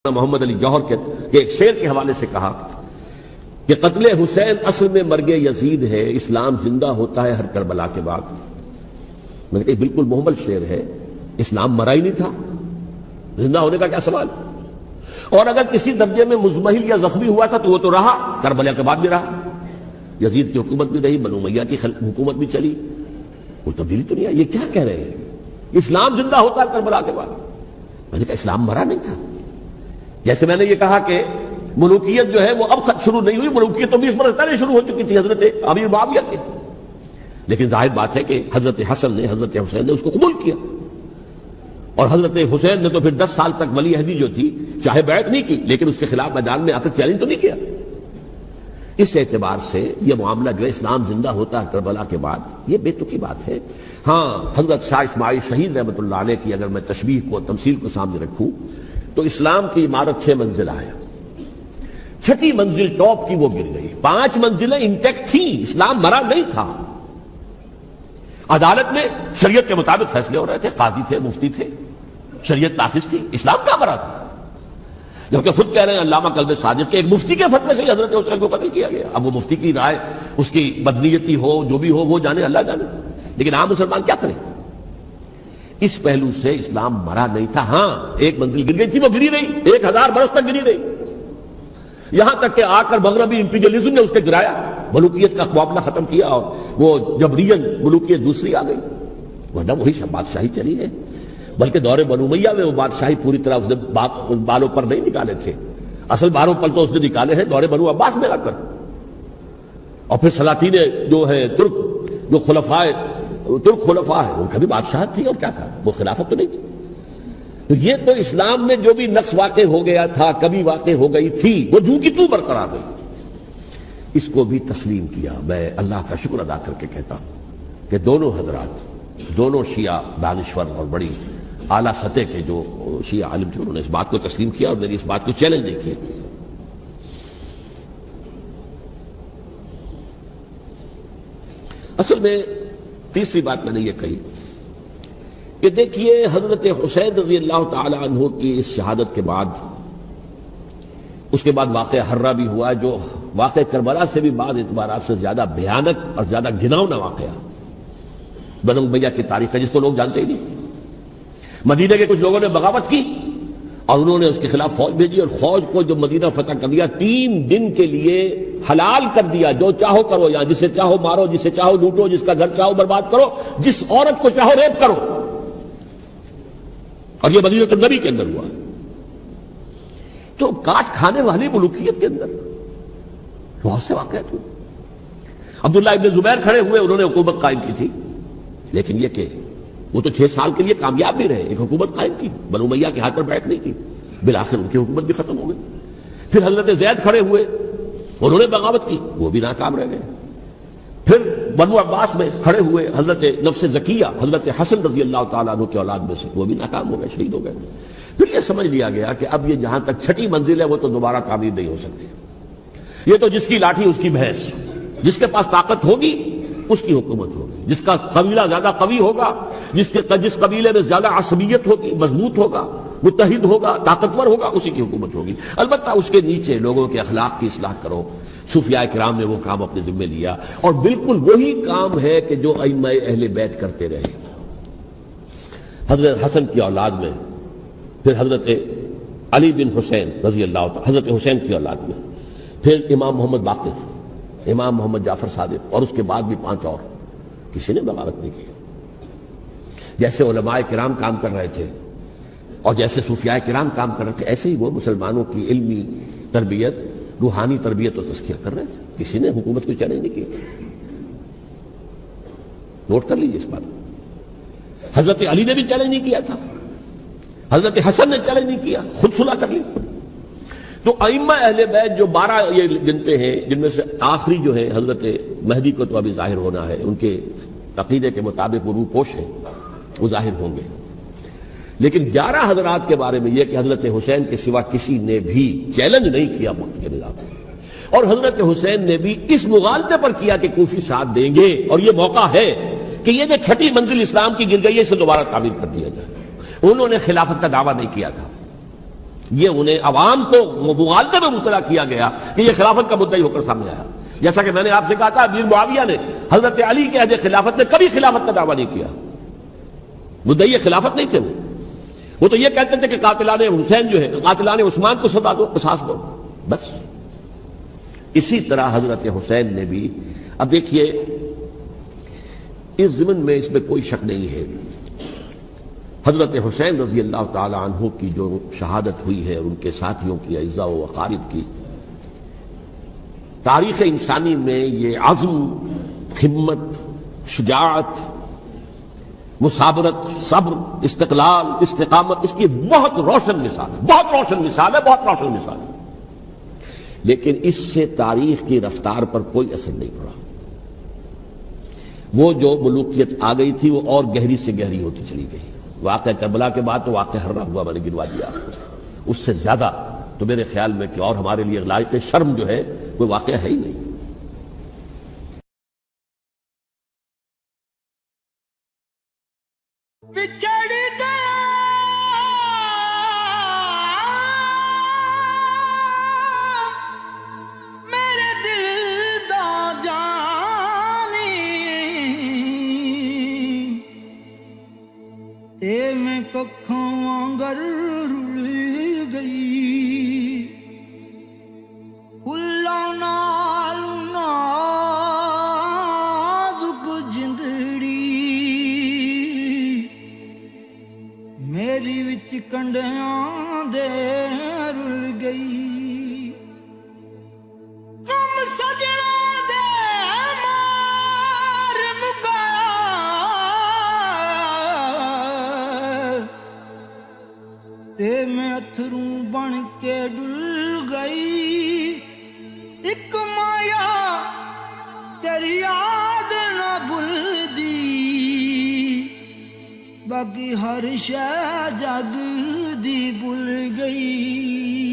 محمد علی جوہر کے ایک شعر کے حوالے سے کہا کہ قتل حسین اصل میں مرگ یزید ہے، اسلام زندہ ہوتا ہے ہر کربلا کے بعد۔ میں نے کہا بالکل محمل شعر ہے، اسلام مرا ہی نہیں تھا، زندہ ہونے کا کیا سوال؟ اور اگر کسی درجے میں مزمحل یا زخمی ہوا تھا تو وہ تو رہا، کربلا کے بعد بھی رہا، یزید کی حکومت بھی رہی، بنو امیہ کی حکومت بھی چلی، کوئی تبدیلی تو نہیں آئی۔ یہ کیا کہہ رہے ہیں اسلام زندہ ہوتا ہے کربلا کے بعد؟ میں نے کہا اسلام مرا نہیں تھا۔ جیسے میں نے یہ کہا کہ ملوکیت جو ہے وہ اب شروع نہیں ہوئی، ملوکیت تو 20 برس پہلے شروع ہو چکی تھی حضرت امیر معاویہ کی، لیکن ظاہر بات ہے کہ حضرت حسن نے، حضرت حسین نے اس کو قبول کیا، اور حضرت حسین نے تو پھر 10 سال تک ولی عہدی جو تھی چاہے بیعت نہیں کی لیکن اس کے خلاف میدان میں آ کر چیلنج تو نہیں کیا۔ اس اعتبار سے یہ معاملہ جو ہے اسلام زندہ ہوتا ہے کربلا کے بعد، یہ بے تکی بات ہے۔ ہاں، حضرت شاہ اسماعیل شہید رحمۃ اللہ علیہ کی اگر میں تشبیہ کو، تمثیل کو سامنے رکھوں تو اسلام کی عمارت 6 منزل آیا، 6ٹھی منزل ٹاپ کی وہ گر گئی، 5 منزلیں انٹیکٹ تھیں، اسلام مرا نہیں تھا۔ عدالت میں شریعت کے مطابق فیصلے ہو رہے تھے، قاضی تھے، مفتی تھے، شریعت نافذ تھی، اسلام کہاں مرا تھا؟ جبکہ خود کہہ رہے ہیں علامہ کلب صادق کے ایک مفتی کے فتوے سے حضرت حسین کو قتل کیا گیا۔ اب وہ مفتی کی رائے، اس کی بدنیتی ہو، جو بھی ہو، وہ جانے، اللہ جانے، لیکن عام مسلمان کیا کریں؟ اس پہلو سے اسلام مرا نہیں تھا۔ ہاں، 1 منزل گر گئی تھی، وہ گری رہی، 1000 برس تک گری رہی، یہاں تک کہ آ کر مغربی امپیریلزم نے اس نے گرایا، ملوکیت کا معاملہ ختم کیا، اور وہ جبرین ملوکیت دوسری آ گئی، ورنہ وہی سب بادشاہی چلی ہے۔ بلکہ دور بنو امیہ میں وہ بادشاہی پوری طرح اس نے بالوں پر نہیں نکالے تھے، اصل بالوں پر تو اس نے نکالے ہیں دور بنو عباس میں آ کر، اور پھر سلاطین جو ہے ترک، جو ترک خلفاء ہے، ان کا بھی بادشاہت تھی، اور کیا تھا، وہ خلافت تو نہیں تھی۔ تو یہ تو اسلام میں جو بھی نقص واقع ہو گیا تھا، کبھی واقع ہو گئی تھی، وہ جو کی تو برقرار رہی، اس کو بھی تسلیم کیا۔ میں اللہ کا شکر ادا کر کے کہتا ہوں کہ دونوں حضرات، دونوں شیعہ دانشور اور بڑی اعلیٰ سطح کے جو شیعہ عالم تھے، انہوں نے اس بات کو تسلیم کیا اور میری اس بات کو چیلنج نہیں کیا۔ اصل میں تیسری بات میں نے یہ کہی کہ دیکھیے حضرت حسین رضی اللہ تعالی عنہ کی اس شہادت کے بعد، اس کے بعد واقعہ ہرہ بھی ہوا، جو واقعہ کربلا سے بھی بعض اعتبارات سے زیادہ بھیانک اور زیادہ گھناؤنا واقعہ بنو امیہ کی تاریخ ہے، جس کو لوگ جانتے ہی نہیں۔ مدینہ کے کچھ لوگوں نے بغاوت کی اور انہوں نے اس کے خلاف فوج بھیجی، اور فوج کو جو مدینہ فتح کر دیا، 3 دن کے لیے حلال کر دیا، جو چاہو کرو، یہاں جسے چاہو مارو، جسے چاہو لوٹو، جس کا گھر چاہو برباد کرو، جس عورت کو چاہو ریپ کرو، اور یہ مدینہ النبی کے اندر ہوا۔ تو کاٹ کھانے والی ملوکیت کے اندر بہت سے واقعات ہوئے۔ عبداللہ ابن زبیر کھڑے ہوئے، انہوں نے حکومت قائم کی تھی، لیکن یہ کہ وہ تو 6 سال کے لیے کامیاب بھی رہے، ایک حکومت قائم کی، بنو امیہ کے ہاتھ پر بیعت نہیں کی، بالآخر ان کی حکومت بھی ختم ہو گئی۔ پھر حضرت زید کھڑے ہوئے، انہوں نے بغاوت کی، وہ بھی ناکام رہ گئے۔ پھر بنو عباس میں کھڑے ہوئے حضرت نفس زکیہ، حضرت حسن رضی اللہ تعالیٰ عنہ کے اولاد میں سے، وہ بھی ناکام ہو گئے، شہید ہو گئے۔ پھر یہ سمجھ لیا گیا کہ اب یہ جہاں تک 6ٹھی منزل ہے وہ تو دوبارہ تعمیر نہیں ہو سکتی، یہ تو جس کی لاٹھی اس کی بھینس، جس کے پاس طاقت ہوگی اس کی حکومت ہوگی، جس کا قبیلہ زیادہ قوی ہوگا، جس قبیلے میں زیادہ عصبیت ہوگی، مضبوط ہوگا، متحد ہوگا، طاقتور ہوگا، اسی کی حکومت ہوگی۔ البتہ اس کے نیچے لوگوں کے اخلاق کی اصلاح کرو۔ صوفیاء کرام نے وہ کام اپنے ذمہ لیا، اور بالکل وہی کام ہے کہ جو ائمہ اہل بیت کرتے رہے۔ حضرت حسن کی اولاد میں، پھر حضرت علی بن حسین رضی اللہ تعالی، حضرت حسین کی اولاد میں، پھر امام محمد باقر، امام محمد جعفر صادق، اور اس کے بعد بھی 5 اور، کسی نے بغاوت نہیں کی۔ جیسے علماء کرام کام کر رہے تھے اور جیسے صوفیاء کرام کام کر رہے تھے، ایسے ہی وہ مسلمانوں کی علمی تربیت، روحانی تربیت و تزکیہ کر رہے تھے، کسی نے حکومت کو چیلنج نہیں کیا۔ نوٹ کر لیجیے اس بات کو۔ حضرت علی نے بھی چیلنج نہیں کیا تھا، حضرت حسن نے چیلنج نہیں کیا، خود صلح کر لی۔ تو ائمہ اہل بیت جو 12 یہ گنتے ہیں، جن میں سے آخری جو ہے حضرت مہدی کو تو ابھی ظاہر ہونا ہے، ان کے عقیدے کے مطابق وہ روح پوش ہیں، وہ ظاہر ہوں گے، لیکن 11 حضرات کے بارے میں یہ کہ حضرت حسین کے سوا کسی نے بھی چیلنج نہیں کیا وقت کے نظام، اور حضرت حسین نے بھی اس مغالطے پر کیا کہ کوفی ساتھ دیں گے، اور یہ موقع ہے کہ یہ جو 6ٹھی منزل اسلام کی گر گئی ہے، اسے دوبارہ تعمیر کر دیا جائے۔ انہوں نے خلافت کا دعویٰ نہیں کیا تھا، یہ انہیں عوام کو مغالطے میں مبتلا کیا گیا کہ یہ خلافت کا مدعی ہو کر سامنے آیا. جیسا کہ میں نے آپ سے کہا تھا امیر معاویہ نے حضرت علی کے عہد خلافت میں کبھی خلافت کا دعویٰ نہیں کیا. مدعی خلافت نہیں تھے وہ تو یہ کہتے تھے کہ قاتلان حسین جو ہے قاتلان عثمان کو سزا دو, قصاص دو, بس. اسی طرح حضرت حسین نے بھی, اب دیکھیے اس ضمن میں اس میں کوئی شک نہیں ہے, حضرت حسین رضی اللہ تعالی عنہ کی جو شہادت ہوئی ہے اور ان کے ساتھیوں کی اعزاء و اقارب کی, تاریخ انسانی میں یہ عزم, ہمت, شجاعت, مثابرت, صبر, استقلال, استقامت, اس کی بہت روشن مثال ہے, بہت روشن مثال ہے, بہت روشن مثال ہے. لیکن اس سے تاریخ کی رفتار پر کوئی اثر نہیں پڑا. وہ جو ملوکیت آ گئی تھی وہ اور گہری سے گہری ہوتی چلی گئی. واقعہ کربلا کے بعد تو واقعہ ہررا ہوا میں نے گنوا دیا آپ کو, اس سے زیادہ تو میرے خیال میں کہ اور ہمارے لیے لائق شرم جو ہے کوئی واقعہ ہے ہی نہیں. بچڑ گیا میرے دل دا جانی, تے میں ککھاں وانگر رل گئی, پھلاں نال نازک جندڑی میری وچ کنڈیاں دے رل گئی. کم سجنا دے مار مکایا تے میں اتھروں بن کے ڈل گئی. ایک مایا تیری یاد نہ بھلدی, باقی ہر شے جگ دی بھول گئی.